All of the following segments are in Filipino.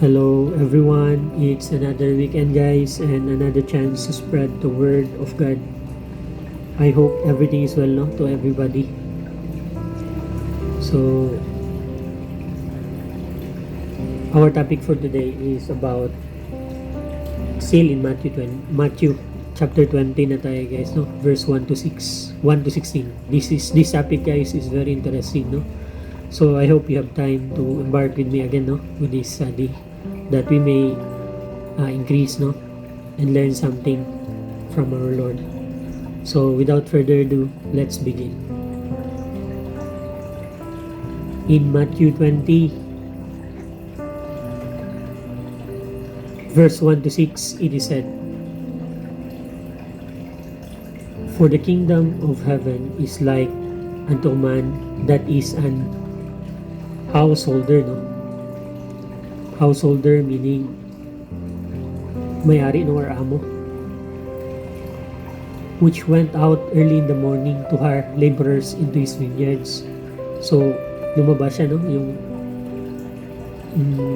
Hello everyone, it's another weekend guys and another chance to spread the word of God. I hope everything is well no, to everybody. So our topic for today is about still in Matthew chapter 20 na tayo guys no, verse 1 to 16. This topic guys is very interesting no. So I hope you have time to embark with me again no with this study that we may increase no and learn something from our Lord. So without further ado, let's begin. In Matthew 20 verse 1 to 6 it is said, "For the kingdom of heaven is like unto a man that is an householder," no? Householder meaning may-ari no or amo, "which went out early in the morning to hire laborers into his vineyards." So, lumabas siya, no? Yung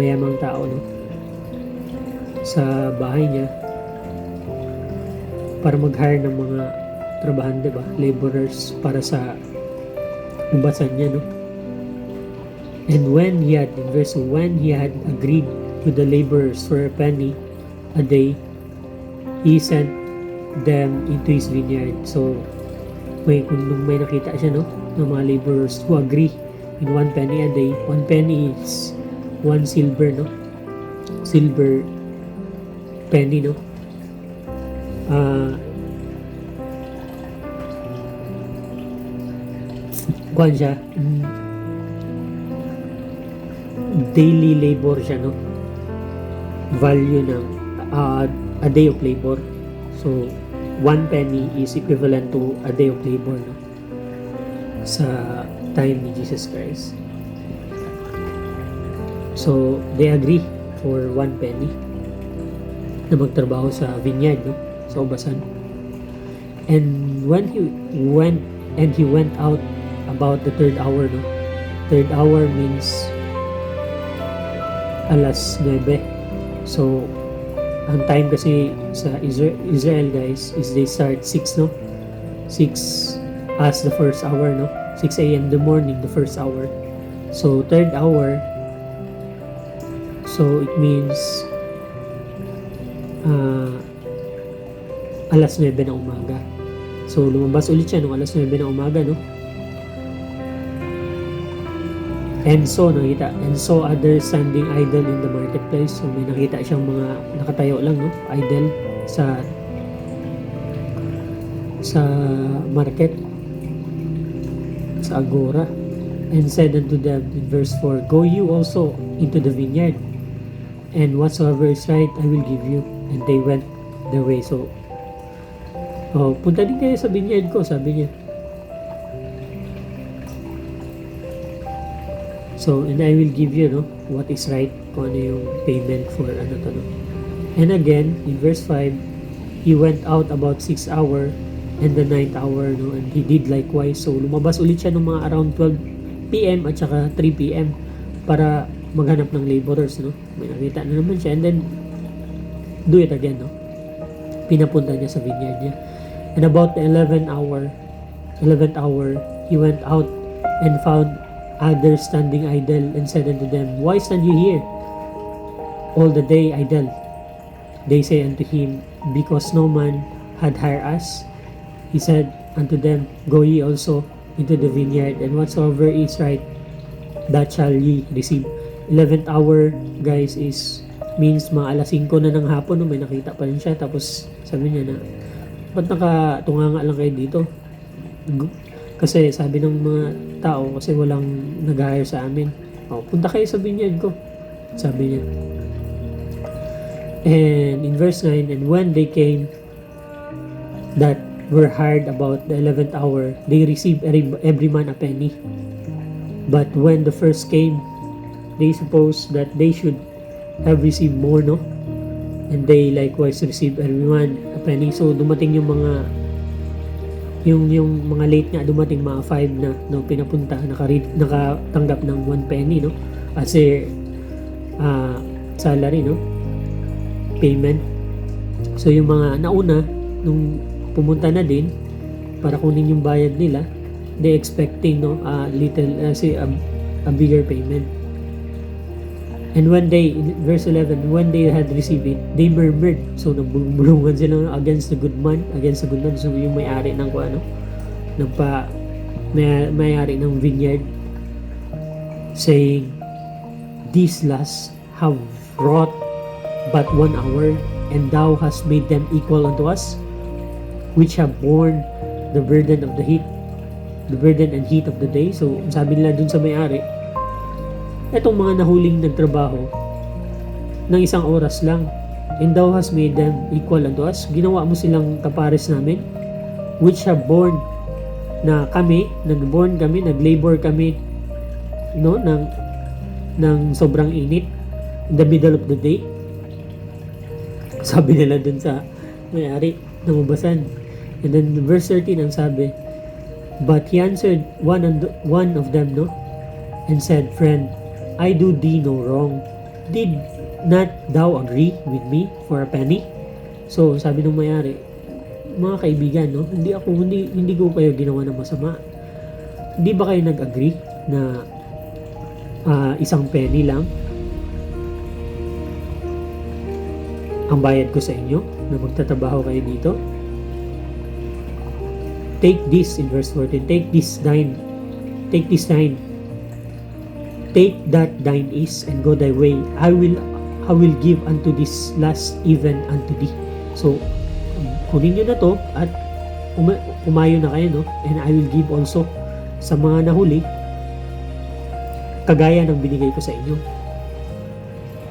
mayamang tao, no? Sa bahay niya para mag-hire ng mga trabahante ba? Laborers para sa ubasan niya, no? "And when he had," in verse 2, "when he had agreed with the laborers for a penny a day, he sent them into his vineyard." So, kung may nakita siya, no, ng mga laborers who agree in 1 penny a day. 1 penny is 1 silver, no? Silver penny, no? Kuhan siya, daily labor siya, no? Value ng a day of labor. So 1 penny is equivalent to a day of labor, no? Sa time ni Jesus Christ. So they agree for 1 penny na magtrabaho sa vineyard, no? Sa ubasan. And when he went out about the 3rd hour, no? 3rd hour means alas 9. So, ang time kasi sa Israel guys is they start 6, no? 6 as the first hour, no? 6 a.m. in the morning, the first hour. So, 3rd hour, so it means alas 9 na umaga. So, lumabas ulit siya nung alas 9 na umaga, no? And so others standing idle in the marketplace. So may nakita siyang mga nakatayo lang, no? Idle sa market, sa agora. And said unto them in verse 4, "Go you also into the vineyard, and whatsoever is right I will give you." And they went their way. So punta din kayo sa vineyard ko, sabi niya. So, and I will give you, no, what is right, kung ano yung payment for ano to, no. And again, in verse 5, "He went out about 6 hour and the 9th hour, no, and he did likewise." So, lumabas ulit siya ng mga around 12 p.m. at saka 3 p.m. para maghanap ng laborers, no. May nakita na naman siya, and then do it again, no. Pinapunta niya sa vineyard niya. And about the 11th hour, he went out and found others standing idle, and said unto them, "Why stand you here all the day idle?" They say unto him, "Because no man had hired us." He said unto them, "Go ye also into the vineyard, and whatsoever is right, that shall ye receive." 11th hour guys means mga alas 5 na ng hapon, no? May nakita pa rin siya, tapos sabi niya na, "Ba't nakatunganga lang kayo dito?" Kasi sabi ng mga tao, kasi walang nag-hire sa amin. Punta kayo sa vineyard ko, sabi niya. And in verse 9, "And when they came that were hired about the 11th hour, they received every man a penny. But when the first came, they supposed that they should have received more, no? And they likewise received every man a penny." So dumating yung mga late nga, dumating mga 5 na, no, pinapunta, nakatanggap ng 1 penny, no? Kasi salary, no? Payment. So yung mga nauna, nung pumunta na din para kunin yung bayad nila, they expecting, no, a little, a bigger payment. And when they, verse 11, when they had received it, they murmured. So nagbulungan sila against the good man. So yung may-ari ng may-ari ng vineyard, saying, these last have wrought but 1 hour, and thou hast made them equal unto us, which have borne the burden and heat of the day. So sabi nila dun sa may-ari, etong mga nahuling nagtrabaho ng 1 oras lang, and thou hast made them equal unto us, ginawa mo silang kapares namin, which have borne, na kami, naglabor kami, no, ng sobrang init in the middle of the day. Sabi nila dun sa may-ari, nangubasan. And then verse 13 ang sabi, but he answered one of them, no, and said, friend, I do thee no wrong. Did not thou agree with me for a penny? So sabi ng may-ari, mga kaibigan, no, hindi ko kayo ginawa ng masama. Hindi ba kayo nag-agree na 1 penny lang ang bayad ko sa inyo na magtatrabaho kayo dito? Take this, in verse 14, take that thine is, and go thy way. I will give unto this last even unto thee. So kunin nyo na to at umayo na kayo, no, and I will give also sa mga nahuli kagaya ng binigay ko sa inyo.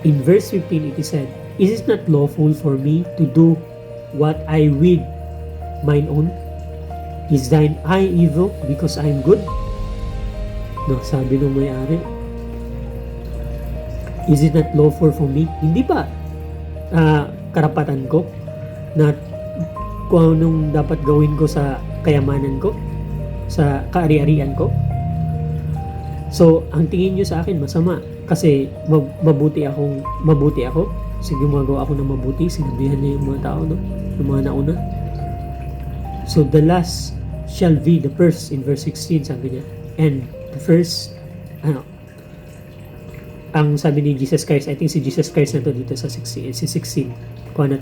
In verse 15 it is said, is it not lawful for me to do what I will mine own? Is thine eye evil because I am good? No, sabi ng may-ari, is it not lawful for me? Hindi ba karapatan ko na kung anong dapat gawin ko sa kayamanan ko, sa kaari-arian ko? So, ang tingin nyo sa akin masama kasi mabuti ako. Sige, gumagawa ako ng mabuti. Sinabihan niya yung mga tao, no? Yung mga nauna. So, the last shall be the first, in verse 16, sabi niya. And the first, ang sabi ni Jesus Christ, I think si Jesus Christ na to dito sa 16, kuha na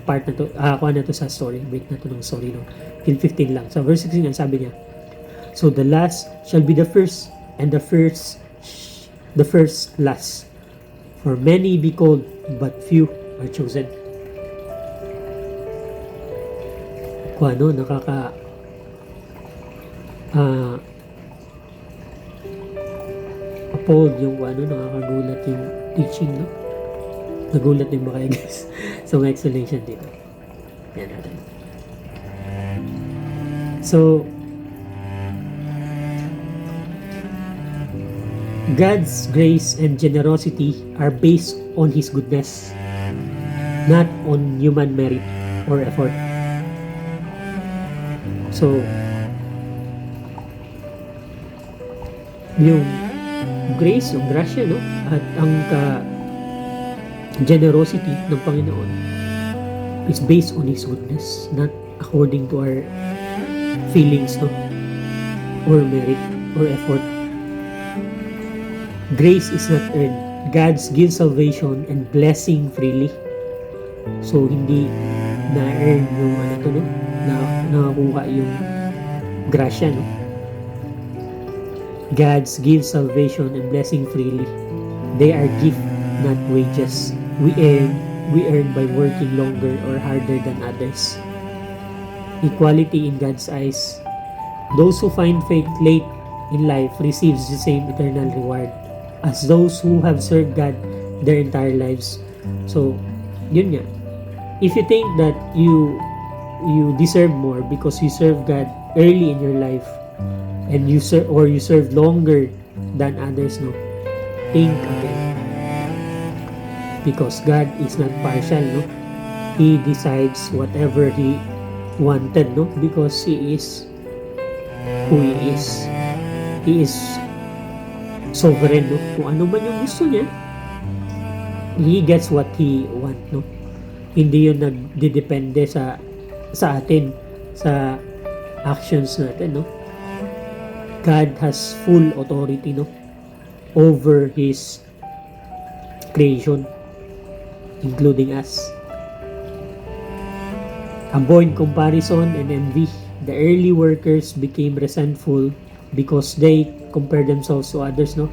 to sa story, break na to ng story, no? Till 15 lang. So, verse 16, ang sabi niya, so the last shall be the first, and the first last. For many be called, but few are chosen. Kung ano, appalled yung nakakagulat yung teaching, no? Nagulat din ba kayo, guys? So, may explanation dito. Yan natin. So, God's grace and generosity are based on His goodness, not on human merit or effort. So, yung grace, yung grasya, no? At ang generosity ng Panginoon is based on His goodness, not according to our feelings, no? Or merit or effort. Grace is not earned. God gives salvation and blessing freely. So, hindi na-earn yung no? Nakakuha yung grasya, no? God gives salvation and blessing freely. They are gift, not wages. We earn by working longer or harder than others. Equality in God's eyes. Those who find faith late in life receives the same eternal reward as those who have served God their entire lives. So, yun nga. If you think that you deserve more because you serve God early in your life and you serve longer than others, no? Think again. Because God is not partial, no? He decides whatever He wanted, no? Because He is who He is. He is sovereign, no? Kung ano man yung gusto niya, he gets what he want, no? Hindi yun nagdidepende sa atin, sa actions natin, no? God has full authority, no, over his creation, including us. Avoid comparison and envy. The early workers became resentful because they compared themselves to others, no?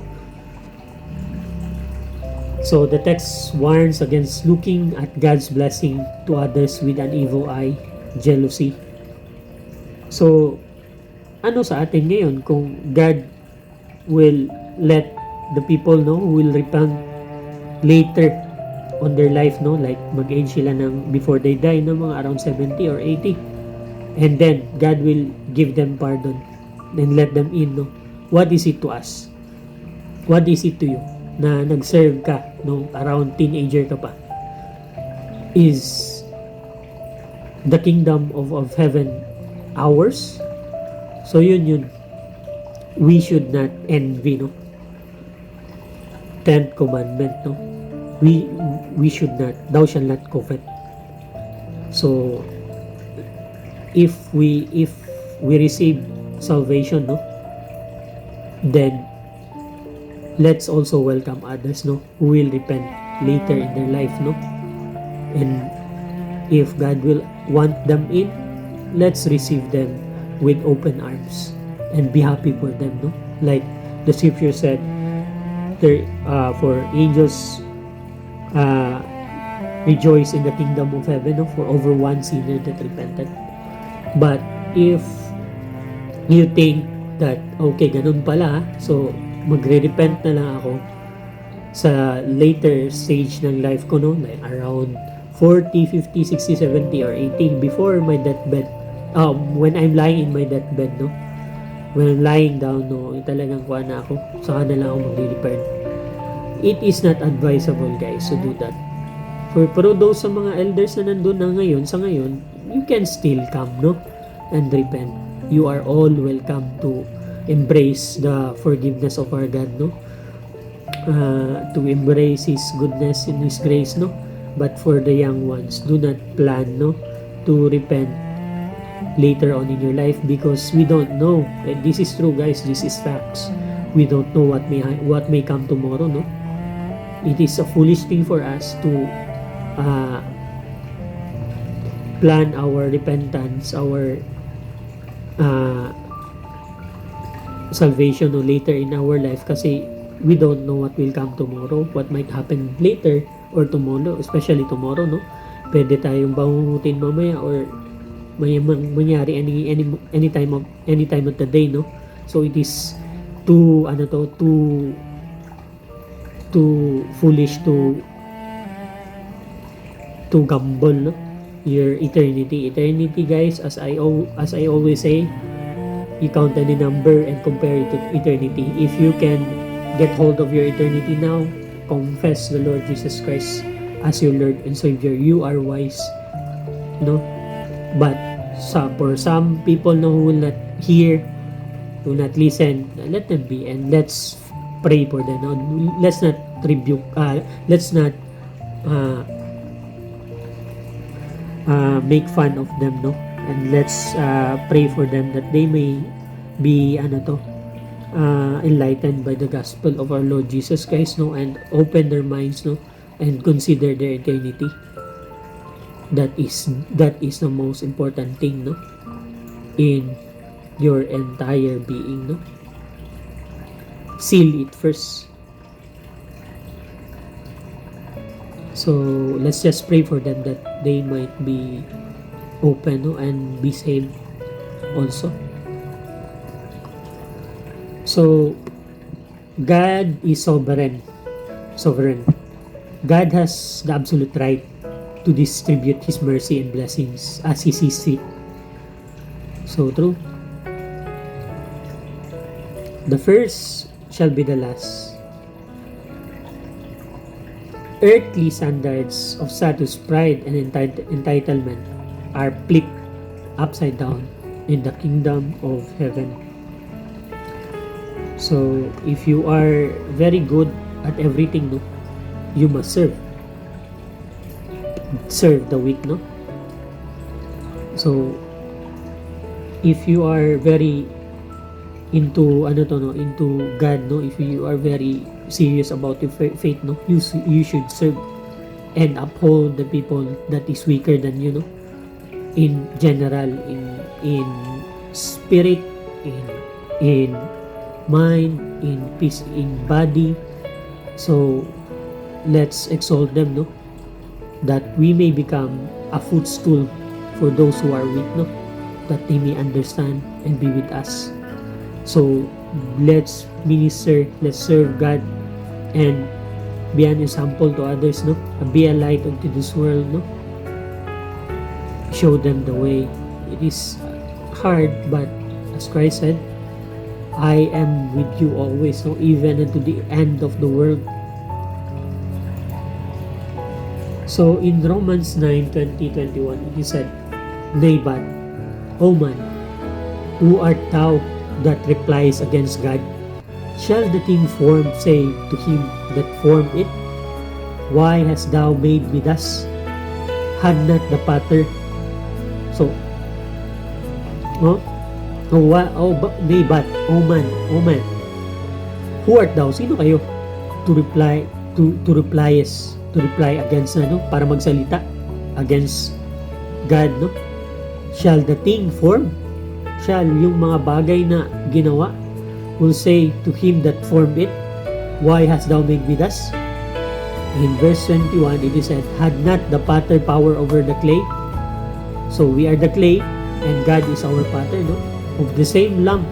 So the text warns against looking at God's blessing to others with an evil eye, jealousy. So, ano sa atin ngayon kung God will let the people know who will repent later on their life, no, like mag-age sila ng before they die, no, mga around 70 or 80, and then God will give them pardon and let them in, no? What is it to us? What is it to you na nag-serve ka no around teenager ka pa? Is the kingdom of heaven ours? So yun we should not envy, no? 10th commandment, no? We should not, thou shalt not covet. So if we receive salvation, no, then let's also welcome others, no, who will repent later in their life, no? And if God will want them in, let's receive them with open arms and be happy for them, no? Like the scripture said, there for angels rejoice in the kingdom of heaven, no, for over one sinner that repented. But if you think that okay, ganun pala, so magre-repent na lang ako sa later stage ng life ko, no, like around 40, 50, 60, 70 or 80 before my deathbed, when I'm lying in my deathbed, no, when I'm lying down, no, talagang kuha na ako, saka na lang ako magre-repent. It is not advisable, guys, to do that. Pero those sa mga elders na nandun na ngayon, sa ngayon, you can still come, no, and repent. You are all welcome to embrace the forgiveness of our God, no, to embrace His goodness and His grace, no. But for the young ones, do not plan, no, to repent later on in your life, because we don't know, and this is true, guys, this is facts. We don't know what may come tomorrow, no. It is a foolish thing for us to plan our repentance, our salvation, no, later in our life, kasi we don't know what will come tomorrow, what might happen later or tomorrow, especially tomorrow, no. Pwede tayong bangungutin mamaya or may mangyari any time of the day, no. So it is too foolish to gamble, no, your eternity, guys. As I always say, you count any number and compare it to eternity. If you can get hold of your eternity now, confess the Lord Jesus Christ as your Lord and Savior, you are wise, no. But for some people, no, who will not hear, will not listen, let them be, and let's pray for them, no? Let's not rebuke, let's not make fun of them, no, and let's pray for them that they may be enlightened by the gospel of our Lord Jesus Christ, no, and open their minds, no, and consider their eternity. That is the most important thing, no, in your entire being, no. Seal it first. So let's just pray for them that they might be open, no, and be saved also. So God is sovereign. God has the absolute right to distribute His mercy and blessings as He sees fit. So true. The first shall be the last. Earthly standards of status, pride, and entitlement are flipped upside down in the kingdom of heaven. So if you are very good at everything, no, you must serve. serve the weak, no? So if you are very into into God, no, if you are very serious about your faith, no, you should serve and uphold the people that is weaker than you, no, in general, in spirit, in mind, in peace, in body. So let's exalt them, no, that we may become a footstool for those who are weak, no, that they may understand and be with us. So let's minister, let's serve God, and be an example to others, no, be a light unto this world, no, show them the way. It is hard, but as Christ said, I am with you always, no, even unto the end of the world. So in Romans 9:20-21, he said, Nabat, O man, who art thou that replies against God? Shall the thing formed say to him that formed it, Why hast thou made me thus? Had not the potter? So, Nabat, O man, who art thou? Sino kayo? To reply against, para magsalita against God, no? Shall the thing form? Shall yung mga bagay na ginawa will say to him that formed it, Why hast thou made me thus? In verse 21, it is said, Had not the potter power over the clay? So we are the clay, and God is our potter, no? Of the same lump,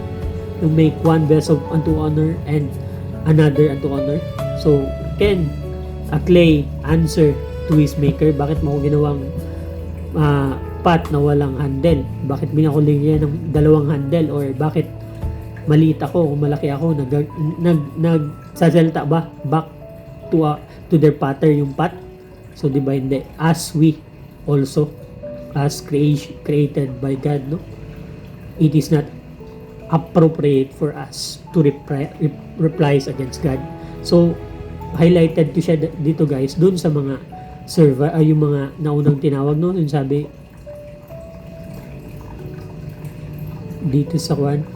to make one vessel unto honor and another unto honor. So can a clay answer to his maker? Bakit mo ko ginawang pot na walang handle? Bakit binakuling niya ng dalawang handle? Or bakit maliit ako o malaki ako, nagsasalita ba back to their potter yung pot? So di ba hindi? As we also, as created by God, no, it is not appropriate for us to replies against God. So highlighted ko siya dito, guys, dun sa mga yung mga naunang tinawag, no, yung sabi dito sa kwan,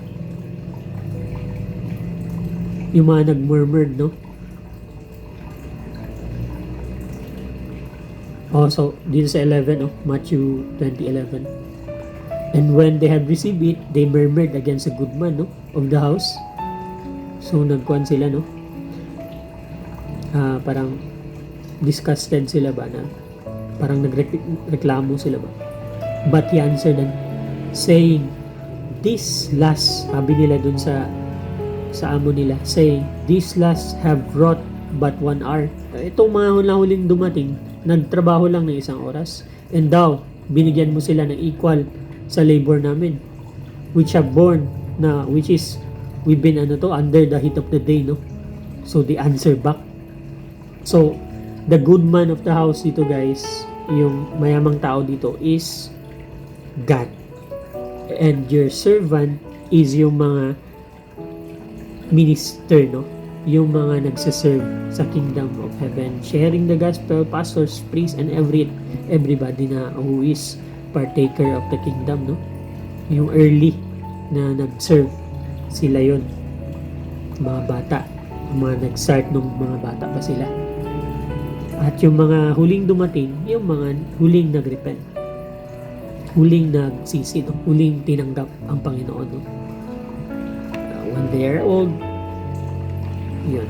yung mga nag-murmured, no? So dito sa 11, Matthew 20:11. And when they had received it, they murmured against the good man, no, of the house. So nagkuhan sila, no? Parang disgusted sila ba, na parang nagreklamo sila ba. But he answered them, saying, This last, sabi nila dun sa amo nila, saying, This last have wrought but 1 hour. Itong mga huling dumating, nagtrabaho lang ng 1 oras. And thou, binigyan mo sila ng equal sa labor namin, which have borne, which is, we've been under the heat of the day, no? So they answer back. So the good man of the house dito, guys, yung mayamang tao dito is God. And your servant is yung mga minister, no? Yung mga nagsaserve sa kingdom of heaven, sharing the gospel, pastors, priests, and everybody na who is partaker of the kingdom, no? Yung early na nag-serve, sila yon, mga bata, mga nag-start nung mga bata pa sila. At yung mga huling dumating, yung mga huling nag-repent, huling nagsisi, no? Huling tinanggap ang Panginoon, no? When they are old, yun,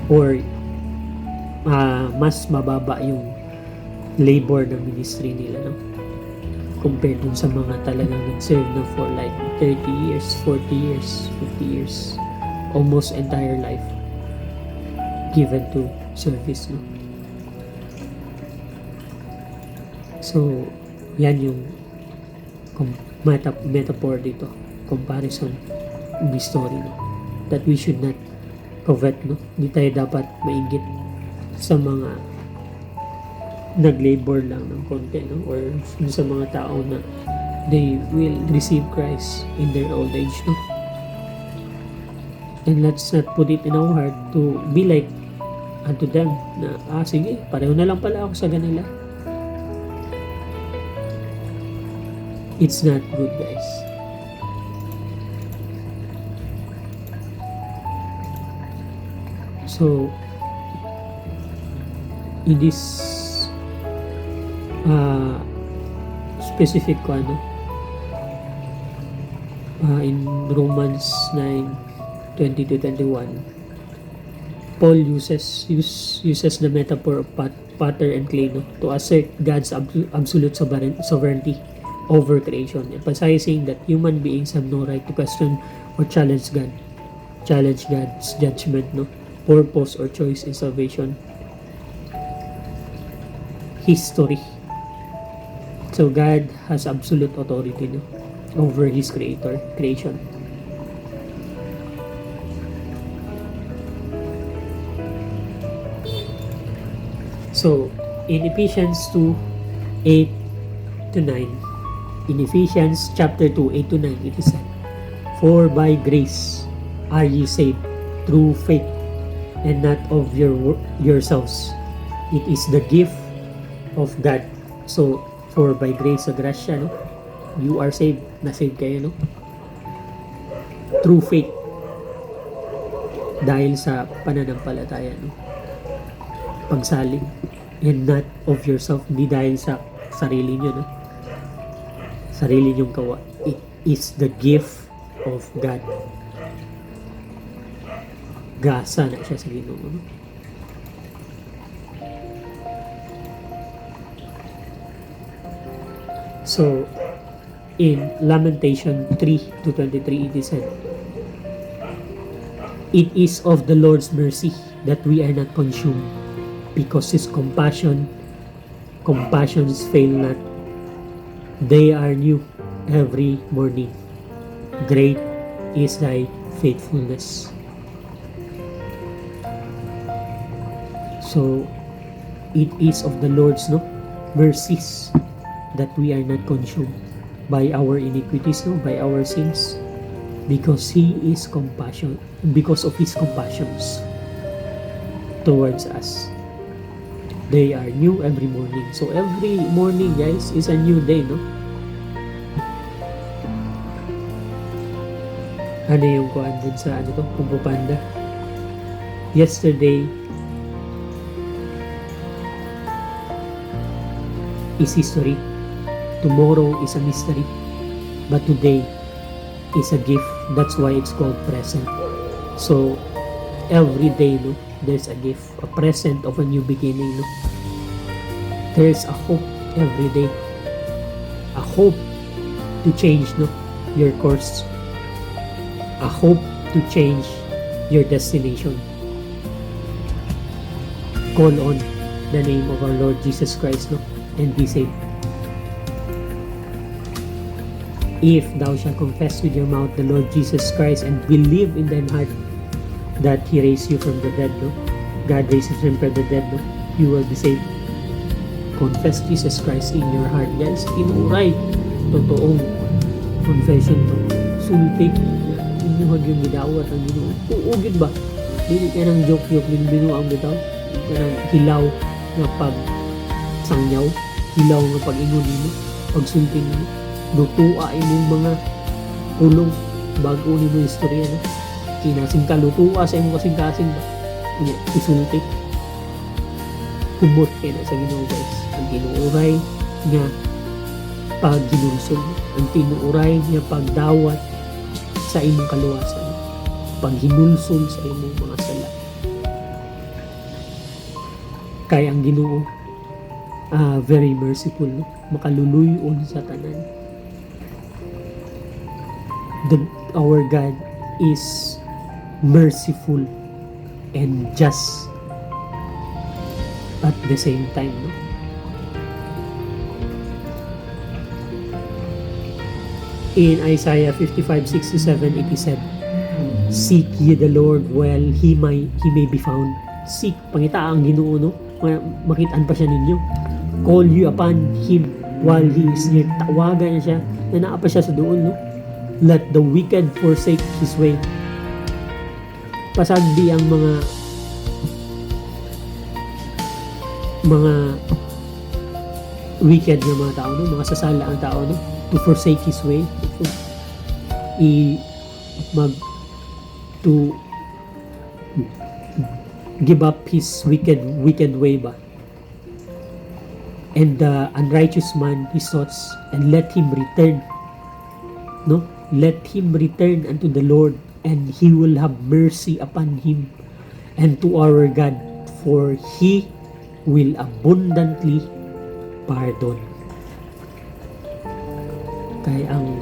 or mas mababa yung labor ng ministry nila, no, compared dun sa mga talagang nag-serve na for like 30 years, 40 years, 50 years, almost entire life given to service, no. So yan yung metaphor dito, comparison in the story, no, that we should not covet, no. Hindi tayo dapat mainggit sa mga nag-labor lang ng konti, no, or sa mga tao na they will receive Christ in their old age, no. And let's not put it in our heart to be like unto them na, sige, pareho na lang pala ako sa kanila. It's not good, guys. So, in this specific in Romans 9:20-21, Paul uses the metaphor of potter and clay, to assert God's absolute sovereignty over creation, emphasizing that human beings have no right to question or challenge God's judgment, purpose or choice in salvation history. So God has absolute authority, over His creation. So in Ephesians 2:8-9, in Ephesians chapter 2:8-9, it is said, "For by grace are ye saved through faith, and not of yourselves. It is the gift of God." So, for by grace, sa grasya, you are saved. Na-save kayo, through faith. Dahil sa pananampalataya, pagsaling. And not of yourself. Hindi dahil sa sarili nyo, sarili nyong gawa. It is the gift of God. Gasa na siya sa Ginoo. So, in Lamentation 3:23, it is said, "It is of the Lord's mercy that we are not consumed, because His compassions fail not. They are new every morning. Great is thy faithfulness." So, it is of the Lord's mercies that we are not consumed by our iniquities, by our sins, because of His compassions towards us. They are new every morning. So every morning, guys, is a new day, Ano yung kuan dun sa Kung Fu Panda? Yesterday is history. Tomorrow is a mystery. But today is a gift. That's why it's called present. So, every day, there's a gift. A present of a new beginning, There's a hope every day. A hope to change, your course. A hope to change your destination. Call on the name of our Lord Jesus Christ, and be saved. If thou shalt confess with your mouth the Lord Jesus Christ and believe in thine heart that He raised you from the dead, God raises Him from the dead, you will be saved. Confess Jesus Christ in your heart, guys. Tinuray. Totoong confession to. Sultik. Inuhag yung bidawat ang Ginoo. Uugid ba? Dili ka ng joke-joke din binuang bitaw. Ka ng hilaw na pagsangyaw. Hilaw na pag-ingon mo. Pagsulting mo. Lutua imong mga pulong bago ni mo istorya, kinasing ka lutua sa imong kasing-kasing ba, isultik. Kumot kayo na sa Ginoo, guys. Ang tinuuray nga pagginulsog, ang tinuuray nga pagdawat sa imong kaluwasan, paghinulsog sa imong mga sala. Kaya ang Ginoo very merciful, makaluluyon sa tanan. Our God is merciful and just at the same time, In Isaiah 55:6-7, it is said, "Seek ye the Lord while he may be found." Seek, pangita ang Ginoo, makitaan pa siya ninyo. Call you upon Him while He is near. Tawagan niya siya, na naa pa siya sa doon, Let the wicked forsake his way. Pasagdi ang mga mga wicked na mga tao, no? Mga sasala ang tao, no? To forsake his way, mag to give up his wicked way ba, and the unrighteous man his thoughts, and let him return, no, let him return unto the Lord, and he will have mercy upon him, and to our God, for he will abundantly pardon. Kaya ang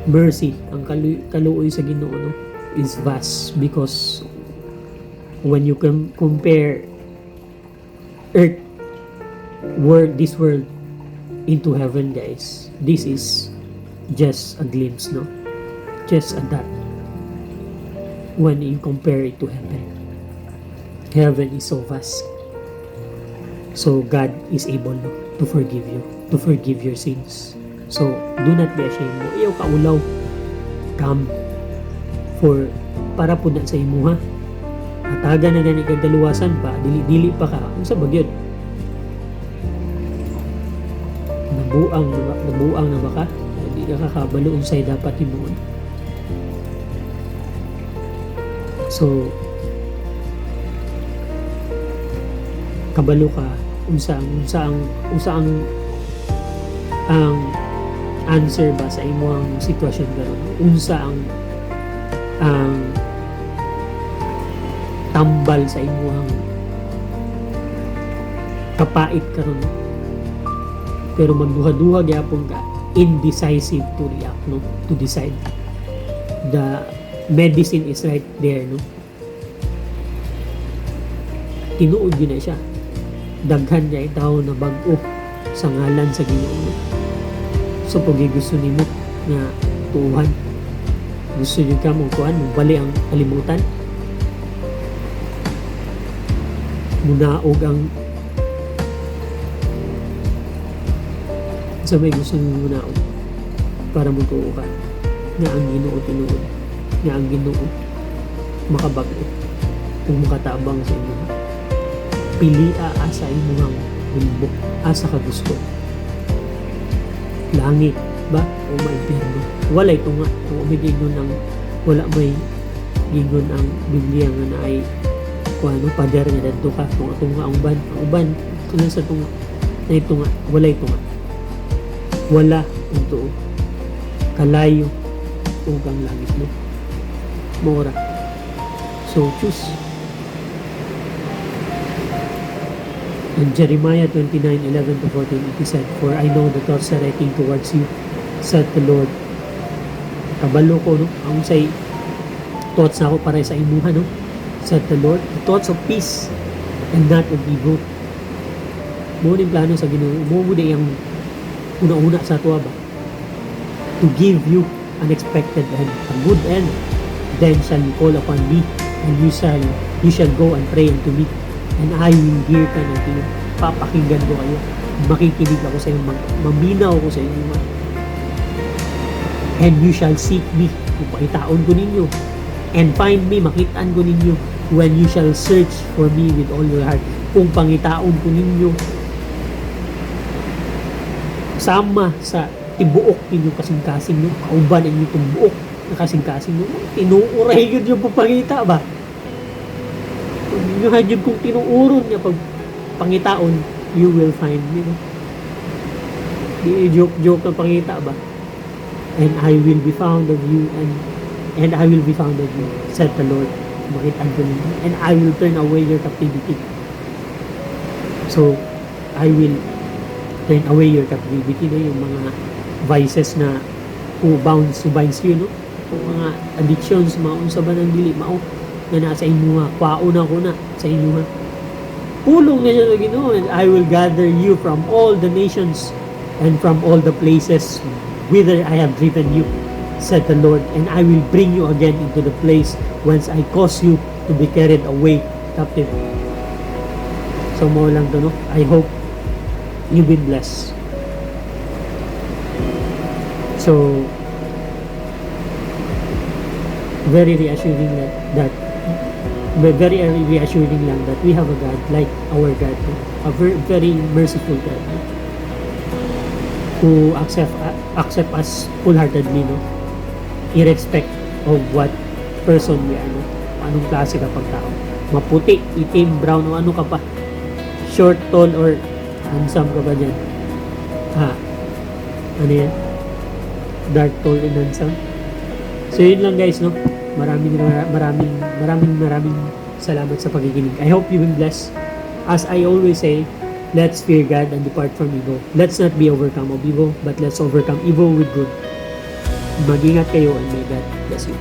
mercy, ang kaluoy sa Ginoo, no, is vast, because when you compare earth, this world into heaven, guys, this is just a glimpse, no, just a dot when you compare it to heaven. Heaven is so vast. So God is able, no, to forgive you, to forgive your sins. So do not be ashamed mo. Iyaw kaulaw, come for para po na sa imo, ha. Ataga na gani kag daluwasan pa, dili pa ka. Unsa ba gyud? Nabuang na ba ka? Di ka kakabalo unsay dapat himuon. So kabalo ka unsa ang answer ba sa imong sitwasyon karon? Unsa ang tambal sa imong kapait karon? Pero magduha-duha gyapon ka, indecisive to react, no, to decide. The medicine is right there, no. Tinuod yun na siya. Daghan niya itaw na bag-o sa ngalan sa Ginoo. So pag gusto nimo nga tuuhan, gusto niyo ka mong kuan, bali ang kalimutan, munaog ang sa may gusto nyo munaog para magtuo ka nga ang Ginoo tinuod, nga ang Ginoo makabag-o kung makatabang sa inyo. Pilia asa imong bulbok, asa ka gusto, langit ba o maimpyerno? Walay tunga, o may gingon ang wala may gingon ang Biblia nga na ay kuano pader nga dadto ka tunga ang uban tunan sa tunga na tunga, walay tunga, wala unto kalayo ug ang langit, no, mora. So choose. In Jeremiah 29:11 to 14, it is said, "For I know the thoughts that I think towards you, said the Lord." Kabalo ko, no, ang say thoughts na ako para sa imuha, no, said the Lord, the thoughts of peace and not of evil. Mo ni plano sa Ginoo, mo di ang una-una sa tuwa ba, to give you an expected end, a good end. Then shall you call upon me, and you shall go and pray unto me, and I will hear ka ng tiyo. Papakinggan ko kayo, makikinig ako sa inyo, maminaw ako sa inyo, and you shall seek me, upakitaon ko ninyo, and find me, makitaan ko ninyo, when you shall search for me with all your heart. Kung pangitaon ko ninyo sama sa tibuok ninyo kasing-kasing, no, kauban ninyo itong buok na kasing-kasing, no, tinuuray yun yung papangita ba, yun yun kung tinuuron niya pag pangitaon, you will find me, no? Di joke na pangita ba, and I will be found of you, and I will be found of you, said the Lord. Makitaan ko ninyo, and I will turn away your captivity. So I will turn away your captivity, no, yung mga vices na who binds you, no, yung mga addictions, mga unsa ba ng dili mao na nasa inyo, kwaon ako na sa inyo, pulong na siya sa Ginoo, and I will gather you from all the nations and from all the places whither I have driven you, said the Lord, and I will bring you again into the place whence I caused you to be carried away captive. So mo lang to, no, I hope you've been blessed. So very reassuring that very reassuring lang that we have a God like our God, no? A very merciful God, no? Who accept us full-heartedly, no? Irrespect of what person we are, no? Anong klase ka pagtao. Maputi, itim, brown, o ano ka pa. Short, tall, or handsome ka ba dyan? Ha? Ano yan? Dark, tall, and handsome? So yun lang guys, no? Maraming salamat sa pakikinig. I hope you've been blessed. As I always say, let's fear God and depart from evil. Let's not be overcome of evil, but let's overcome evil with good. Mag-ingat kayo and may God bless you.